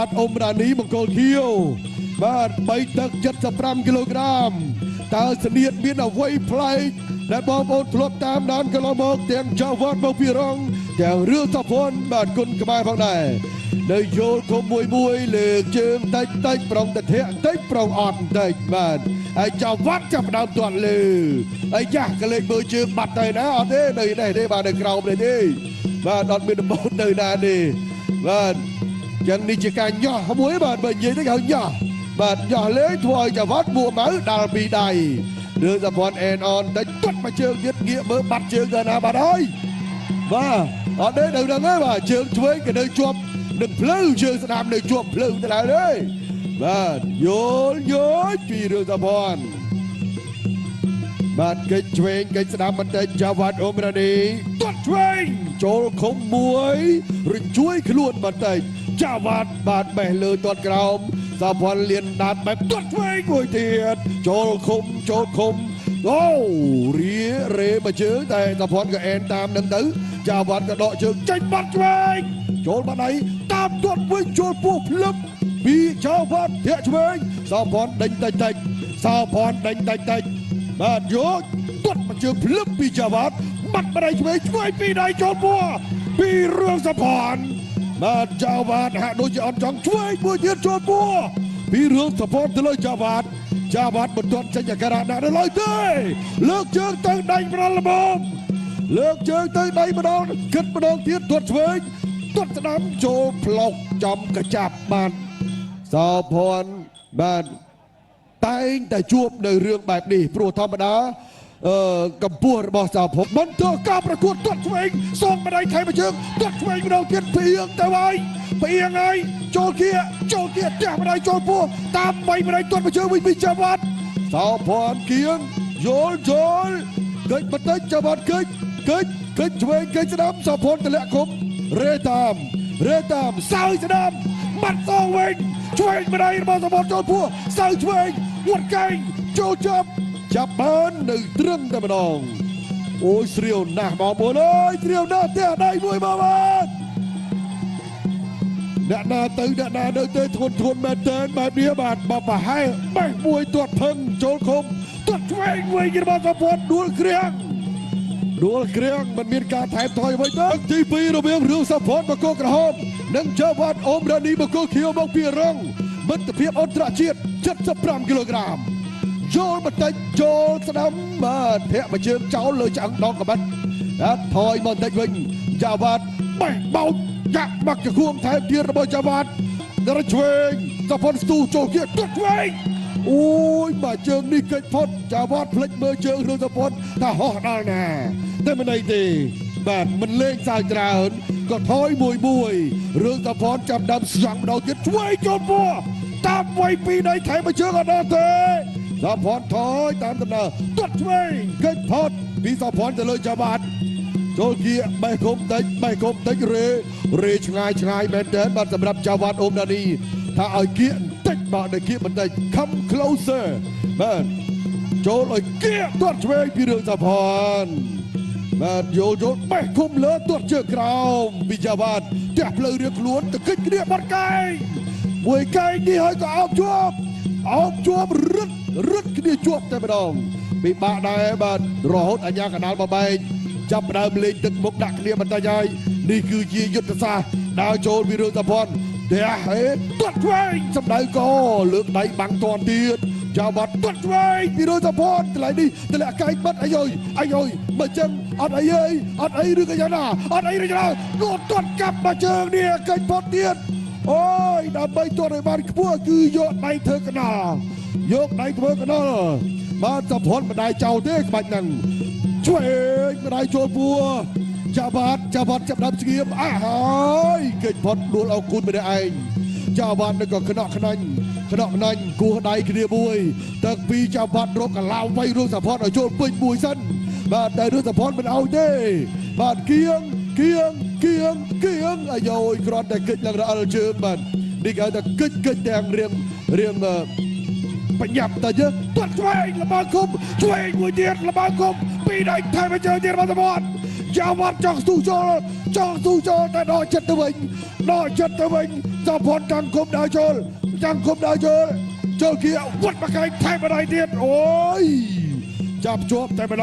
បាទអ៊ំរ៉ានីមង្គលខៀវបាទ3ទឹក75គីឡូក្រាមតើស្នៀតមានអ្វីប្លែកដែលបងប្អូនធ្លាប់តាមដានកន្លងមកទាំងចៅវត្តមកពីរងទាំងរឿងសុភ័ណ្ឌបាទគុណខ្មែរផងដែរនៅយល់គុំមួយលើកជើងតិចប្រងតិចតិចប្រងអត់តិចបាទហើយចៅវត្តចាប់ដើមទាត់លើហើយចាស់ក៏លេចមើលជើងបាត់ទៅណាអត់ទេនៅនេះទេបាទនៅក្រោមនេះទេបាទអត់មានដំបូលទៅណាទេបាទចឹងនេះជាការញោះមួយបាទបើនិយាយទៅគេហៅញោះបាទញោះលេងធ្វើឲ្យចៅវត្តមួម៉ៅដល់ពីដៃរឿងសភ័ណ្ឌអេនអនតែទាត់មកជើងទៀតងាកមើលបាត់ជើងទៅណាបាត់ហើយបាទអត់ទេនៅហ្នឹងហើយបាទជើងឆ្វេងក៏នៅជាប់នឹងភ្លៅជើងស្ដាំនៅជាប់ភ្លៅទៅឡើយទេបាទយល់ពីរឿងសភ័ណ្ឌបាទកិច្ចឆ្វេងកិច្ចស្ដាំបន្តិចចៅវត្តអ៊ំរ៉ានីទាត់ឆ្វេងចូលឃុំមួយរជួយខ្លួនបន្តិចចៅវត្តបាទបេះលើទាត់ក្រោមសភ័ណ្ឌលៀនដាតបែបទាត់ឆ្វេងមួយទៀតចូលឃុំអូរៀរេមកជើងតែសភ័ណ្ឌក៏អែនតាមនឹងទៅចៅវត្តក៏ដកជើងចេញបាត់ឆ្វេងចូលបាត់ដៃតាមទាត់វិញចូលពោះភ្លឹបពីចៅវត្តធាក់ឆ្វេងសភ័ណ្ឌដេញតិចសភ័ណ្ឌដេញតិចបាទយកទាត់មកជើងភ្លឹបពីចៅវត្តបាត់បាត់ដៃឆ្វេងពីដៃចូលពោះពីរឿងសភ័ណ្ឌបាទចៅវត្តហាក់ដូចជាអត់ចង់ឆ្វេងមួយទៀតចូលពោះពីរឿងសភ័ណ្ឌទៅលើចៅវត្តមិនទាន់ចេញអាការៈដាក់នៅឡើយទេលើកជើងទៅដៃម្ដងល្មមលើកជើងទៅដៃម្ដងគិតម្ដងទៀតទាត់ឆ្វេងទាត់ស្ដាំចូលផ្លុកចំកចាប់បានសភ័ណ្ឌបាទតែងតែជួបនៅរឿងបែបនេះព្រោះធម្មតាកម្ពស់របស់សភ័ណ្ឌបន្តការប្រកួតទាត់ឆ្វេងសងម្ដាយថៃមួយជើងទាត់ឆ្វេងម្ដងទៀតព្រៀងទៅហើយចូលគៀចាស់ម្ដាយចូលពោះតាមបីម្ដាយទាត់មួយជើងវិញពីចៅវត្តសភ័ណ្ឌគៀងយល់កិច្ចបន្តិចចៅវត្តកិច្ចឆ្វេងកិច្ចស្ដាំសភ័ណ្ឌទម្លាក់គុំរេតាមសើស្ដាំបាត់សងវិញឆ្វេងម្ដាយរបស់សភ័ណ្ឌចូលពោះសើឆ្វេងវត្តកែងចូលចាប់បាននៅត្រឹមតែម្ដងអូយស្រាវណាស់បងប្អូនអើយស្រាវណាស់ផ្ទះដៃមួយមកបាទអ្នកណាទៅអ្នកណានៅទៅធន់មែនតើបែបនេះបាទបបហែបេះមួយទាត់ផឹងចូលឃុំទាត់ឆ្វេងវិញរបស់សភ័ណ្ឌដួលគ្រាំងមិនមានការថែមថយអ្វីទេទី2រវាងរឿងសភ័ណ្ឌបកគោក្រហមនិងចៅវត្តអ៊ំរ៉ានីបកគោខៀវមកពីរងមិត្តភាពអន្តរជាតិ75គីឡូក្រាមចូលបន្តិចចូលស្ដាំបាទធាក់មួយជើងចោលលើឆ្អឹងដងកបិតថយមកបន្តិចវិញចៅវត្តបេះបោកចាក់បាក់ចង្គួមថែមទៀតរបស់ចៅវត្តដល់ឆ្វេងសភ័ណ្ឌស្ទូចូលទៀតទាត់ឆ្វេងអូយបាទជើងនេះកិច្ចផុតចៅវត្តភ្លេចមើលជើងរឿងសភ័ណ្ឌថាហោះដល់ណាតែមិនអីទេបាទមិនលេងសើចច្រើនក៏ថយមួយរឿងសភ័ណ្ឌចាប់ដើមស្យ៉ាងម្ដងទៀតឆ្វេងចូលពោះតាមវាយពីដៃថែមមួយជើងអត់ដល់ទេសភ័ណ្ឌថយតាមដំណើរទាត់ឆ្វេងកិច្ចផុតពីសភ័ណ្ឌទៅលើចៅវត្តចូលគៀបេះគុំតិចរេឆ្ងាយមែនតើបាទសម្រាប់ចៅវត្តអ៊ំរ៉ានីថាឲ្យគៀបន្តិចបាទឲ្យគៀបន្តិច come closer បាទចូលឲ្យគៀទាត់ឆ្វេងពីរឿងសភ័ណ្ឌបាទយល់បេះគុំលើទាត់ជើងក្រោមពីចៅវត្តផ្ទះផ្លូវរៀងខ្លួនទៅគិតគ្នាបាត់កែងមួយកែងនេះឲ្យក៏អោបជាប់រឹតគ្នាជាប់តែម្ដងពិបាកដែរបាទរហូតអាញាកណ្ដាលបបែកចាប់ដើមលេងទឹកមុខដាក់គ្នាបន្តិចហើយនេះគឺជាយុទ្ធសាស្ត្រដើរចូលពីរឿងសភ័ណ្ឌទាត់ឆ្វេងសម្ដៅកលើកដៃបាំងតនទៀតចៅវត្តទាត់ឆ្វេងពីរឿងសភ័ណ្ឌកន្លែងនេះទម្លាក់កែងបាត់អាយបើចឹងអត់អីឬក៏យ៉ាងណាអត់អីឬក៏នោះទាត់កាប់មកជើងនេះកែងផុតទៀតអូយដើម្បីទាត់ឲ្យបានខ្ពស់គឺយកដៃធ្វើកណ្ដាលបាទសភ័ណ្ឌមិនដែរចោលទេក្បាច់ហ្នឹងឆ្វេងមិនដែរចូលពោះចៅវត្តចាប់ដើមស្ងៀមហើយកិច្ចផុតដួលអោគុណម្នាក់ឯងចៅវត្តនឹងក៏ខ្នក់ខ្នាញ់គោះដៃគ្នាមួយទឹកពីចៅវត្តរកកឡៅវៃរឿងសភ័ណ្ឌឲ្យចូលពេញមួយសិនបាទតែរឿងសភ័ណ្ឌមិនឲ្យទេបាទគៀងអាយយគ្រាន់តែកិច្ចឡើងរអិលជើងបាទនេះគេហៅថាកិច្ចទាំងរៀងបញ្ញាប់តែយើងទាត់ឆ្វេងល្បើគុំឆ្វេងមួយទៀតល្បើគុំពីដៃថែមជើងទៀតរបស់សភ័ណ្ឌចៅវត្តចង់ស្ទុះចូលតែដកចិត្តទៅវិញ Sao phòn càng khôm đào chôl kia vứt mà cái thay mà đại tiết ôi chạm chốt tay mà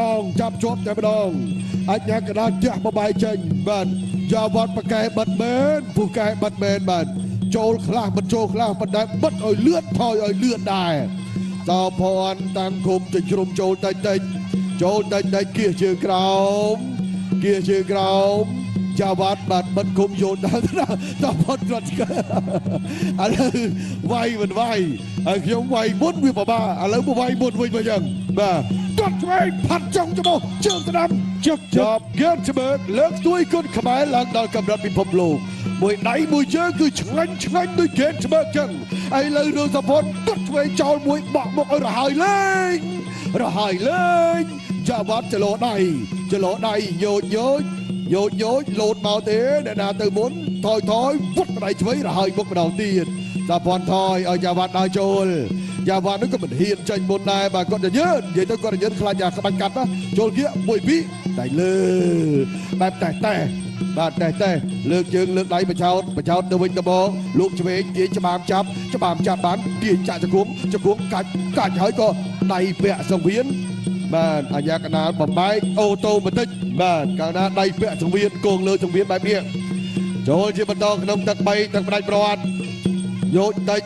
đong anh nhắc cái đàn chạm mà bài tranh bạn giờ vọt mà cái bật mến phụ cái bật mến bạn chôl khlang mình đã bất ơi lướt thôi ơi lướt đài Sao phòn tăng khôm tình rùm chôl tay kia chưa grau Chào bạn bật khôm dồn đó Sao phòn rất anh vay mình vay anh không vay 4 nguyên bà anh lấy một vay 1 nguyên mà chẳng mà toàn vayพัน trong cho bố trường tân năm trước chọc ghét cho bớt lớn tuổi con khám ái làng đào cầm đặt bình phẩm lù mùi đáy mùi chớ cứ chẳng anh tôi ghét cho bớt chẳng anh lấy rồi sao phòn toàn vay cho mùi bỏ một rồi hài lên chào bạn cho lỗ này nhối lột màu thế để nào từ muốn thôi vút vào đây chuối là hơi bước vào đầu tiên Sao phòn thôi ở nhà bạn đào chôl nhà bạn nó có mình hiền tranh môn này mà con nhớ vậy tôi còn nhớ khai nhà các bánh cắt đó chôl kia mùi bí đẩy lưแบบแต่បាទតែលើកជើងលើកដៃបចោតទៅវិញទៅមកលោកឆ្វេងទាញច្បាមចាប់បានទាញចាក់ចង្គង់កាច់ហើយក៏ដៃពាក់សង្វៀនបាទអាញាកណ្ដាលបំបែកអូតូម៉ាទិកបាទកាលណាដៃពាក់សង្វៀនគងលើសង្វៀនបែបនេះចូលជាបន្តក្នុងទឹក3ទឹកផ្ដាច់ប្រវត្តិយកតិច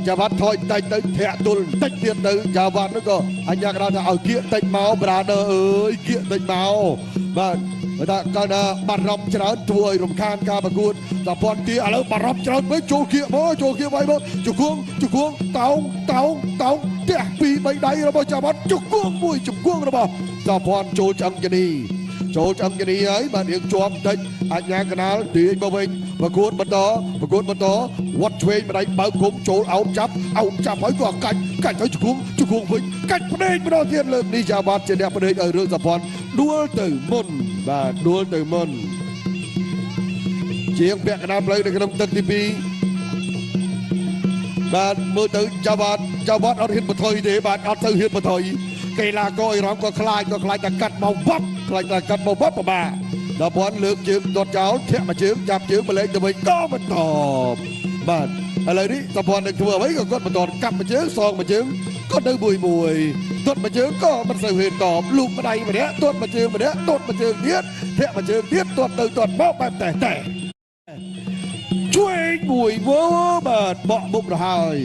យ៉ាវ៉ាត់ថយតិចទៅធាក់ទុលតិចទៀតទៅយ៉ាវ៉ាត់នោះក៏អាញាកណ្ដាលថាឲ្យគៀកតិចមកប្រាដឺអើយគៀកតិចមកបាទតែកាលណាបារម្ភច្រើនធ្វើឲ្យរំខានការប្រកួតតែប៉ុនទីឥឡូវបារម្ភច្រើនវិញចូលគៀកវាយមកជង្គង់តោងផ្ទះ2 3ដៃរបស់ចាវ៉ាត់ជង្គង់របស់តែប៉ុនចូលឆ្អឹងជនីហើយបានរៀងជាប់តិចអាញាកណ្ដាលទាញមកវិញប្រកួតបន្តវត្តឆ្វេងម្ដាយបើកគុំចូលអោតចាប់ហើយក៏កាច់ទៅជង្គង់វិញកាច់ផ្ដេកម្ដងទៀតលើកនេះចាវ៉ាត់ជាអ្នកផ្ដេកឲ្យរឿងសប៉ុនដួលទៅមុនជាងពាក់កណ្ដាលផ្លូវនៅក្នុងទឹកទី2បាទមើលទៅចាវ៉ាត់អត់ហ៊ានបន្ថយទេបាទអត់ទៅហ៊ានបន្ថយកីឡាករអ៊ីរ៉ង់ក៏ខ្លាចតែកាត់មកវ៉ាប់ប្រមាដល់ពាន់លើកជើងដុតចោលធាក់មួយជើងចាប់ជើងបលេងទៅវិញក៏មិនតបបាទឥឡូវនេះដល់ពាន់នឹងធ្វើអ្វីក៏គាត់មិនតបកាប់មួយជើងសងមួយជើងក៏ទៅមួយដុតមួយជើងក៏មិនសូវហ៊ានតបលូកម្ដាយម្នាក់ដុតមួយជើងម្នាក់ដុតមួយជើងទៀតធាក់មួយជើងទៀតដុតទៅដុតមកបែបតែជួយមួយវើបាទបកមុខទៅហើយ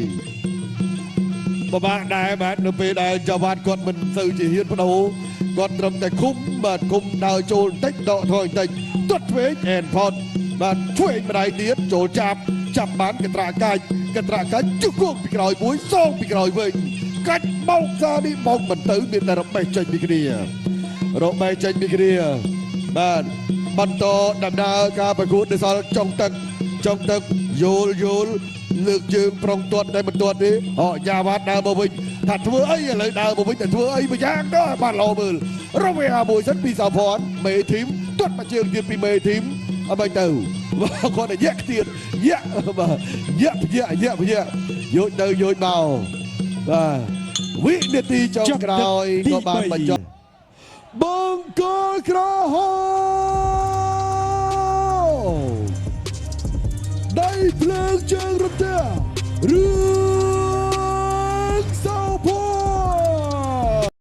បបាក់ដែរបាទនៅពេលដែលចាវ៉ាត់គាត់មិនសូវជាហ៊ានបដូរគាត់ត្រឹមតែគុំដើរចូលបន្តិចដកថយបន្តិចទាត់ឆ្វេងអែនផតបាទឆ្វេងម្ដាយទៀតចូលចាប់បានកត្រាកាច់ជុកគោកពីក្រោយមួយសងពីក្រោយវិញកាច់បោកសានេះបោកមិនទៅមានតែរបេះចេញពីគ្នាបាទបន្តដំណើរការប្រកួតនៅសល់ចុងទឹកយល់លើកជើងប្រុងទាត់តែមិនទាត់ទេយ៉ាវ៉ាត់ដើរមកវិញថាធ្វើអីឥឡូវដើរមកវិញតែធ្វើអីមួយយ៉ាងដែរបាទល្អមើលរវេអាមួយសិនពីសាផនមេធីមទាត់មកជើងទៀតពីមេធីមអត់បាញ់ទៅគាត់តែយកទៀតយកយកទៅយកមកបាទវិនាទីចុងក្រោយក៏បានបញ្ចប់បង្គោលក្រហម